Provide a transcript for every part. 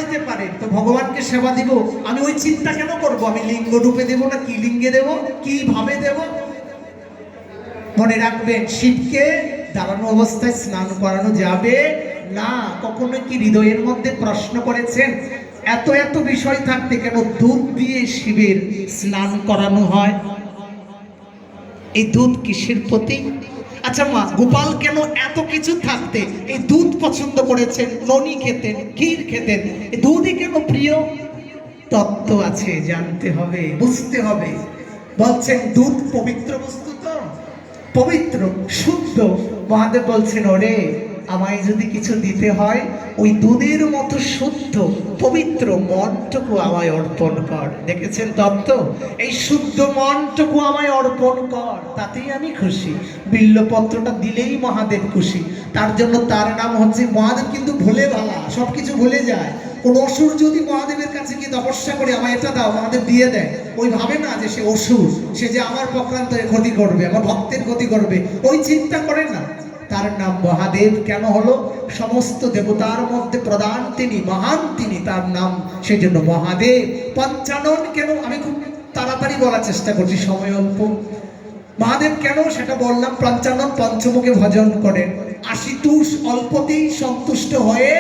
দিতে পারেন, তো ভগবানকে সেবা দিব আমি ওই চিন্তা কেন করব? আমি লিঙ্গ রূপে দেব না কি লিঙ্গে দেব, কিভাবে দেব? মনে রাখবেন, শিবকে দাঁড়ানো অবস্থায় স্নান করানো যাবে না। কখনো কি হৃদয়ের মধ্যে প্রশ্ন করেছেন এত এত বিষয় থাকতে কেন দুধ দিয়ে শিবের স্নান করানো হয়? এই দুধ কিসের প্রতীক? আচ্ছা মা, গোপাল কেন এত কিছু থাকতে এই দুধ পছন্দ করেছেন, ননি খেতেন, ক্ষীর খেতেন, এই দুধই কেন প্রিয়? তত্ত্ব আছে, জানতে হবে, বুঝতে হবে। বলছেন দুধ পবিত্র বস্তু, তো পবিত্র শুদ্ধ। মহাদেব বলছেন ওরে, আমায় যদি কিছু দিতে হয় ওই দুধের মতো শুদ্ধ পবিত্র মনটুকু আমায় অর্পণ কর। দেখেছেন তত্ত্ব? এই শুদ্ধ মনটুকু আমায় অর্পণ কর, তাতেই আমি খুশি। বিল্লপত্রটা দিলেই মহাদেব খুশি। তার জন্য তার নাম হচ্ছে মহাদেব। কিন্তু ভুলে ভালা, সবকিছু ভুলে যায়। কোন অসুর যদি মহাদেবের কাছে গিয়ে তপস্যা করে আমায় এটা দাও, মহাদেব দিয়ে দেয়, ওই ভাবে না যে সে অসুর, সে যে আমার পক্ষান্তরে ক্ষতি করবে, আমার ভক্তের ক্ষতি করবে, ওই চিন্তা করে না। তার নাম মহাদেব কেন হলো? সমস্ত দেবতার মধ্যে প্রধান তিনি, মহান তিনি, তার নাম সেই জন্য মহাদেব। পঞ্চানন কেন? আমি খুব তাড়াতাড়ি বলার চেষ্টা করছি, সময় অল্প। মহাদেব কেন সেটা বললাম। পঞ্চানন পঞ্চমুখে ভজন করেন, আশিতুষ অল্পতেই সন্তুষ্ট হয়ে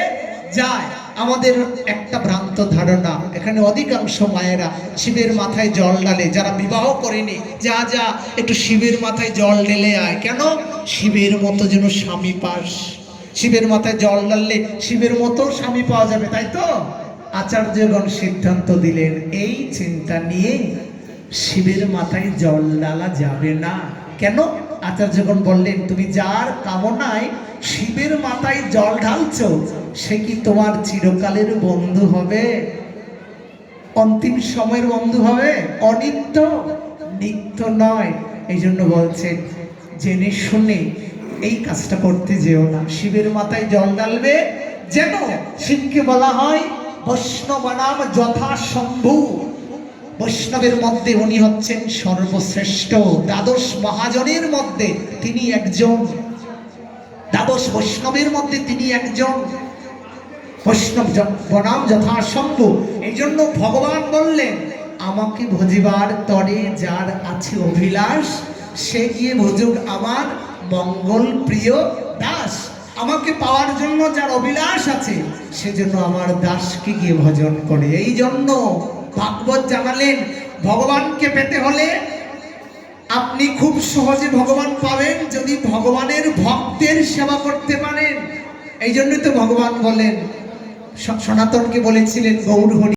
যায়। আমাদের একটা ভ্রান্ত ধারণা, এখানে অধিকাংশ মায়েরা শিবের মাথায় জল ঢালে, যারা বিবাহ করেনি, যা যা একটু শিবের মাথায় জল ঢেলে আয়। কেন? শিবের মতো যেন স্বামী পাস। শিবের মাথায় জল ঢাললে শিবের মতো স্বামী পাওয়া যাবে, তাই তো আচার্যগণ সিদ্ধান্ত দিলেন এই চিন্তা নিয়ে শিবের মাথায় জল ঢালা যাবে না। কেন? আচার্যগণ বললেন তুমি যার কামনায় শিবের মাথায় জল ঢালছো সে কি তোমার চিরকালের বন্ধু হবে? অন্তিম সময়ের বন্ধু হবে? অনিত্য, নিত্য নয়। এই জন্য বলছেন জেনে শুনে এই কাজটা করতে যেও না। শিবের মাথায় জল ঢালবে যেন শিবকে বলা হয় বৈষ্ণবানাম যথাশম্ভু। বৈষ্ণবের মধ্যে উনি হচ্ছেন সর্বশ্রেষ্ঠ। দ্বাদশ মহাজনের মধ্যে তিনি একজন, দ্বাদশ বৈষ্ণবের মধ্যে তিনি একজন। বৈষ্ণব বনাম যথাসম্ভব। এই জন্য ভগবান বললেন আমাকে ভজিবার তরে যার আছে অভিলাষ সে গিয়ে ভজুক আমার মঙ্গল প্রিয় দাস। আমাকে পাওয়ার জন্য যার অভিলাষ আছে সেজন্য আমার দাসকে গিয়ে ভজন করে। এই জন্য ভাগবত জানালেন ভগবানকে পেতে হলে আপনি খুব সহজে ভগবান পাবেন যদি ভগবানের ভক্তের সেবা করতে পারেন। এই জন্যই তো ভগবান বলেন, সনাতনকে বলেছিলেন গৌর হরি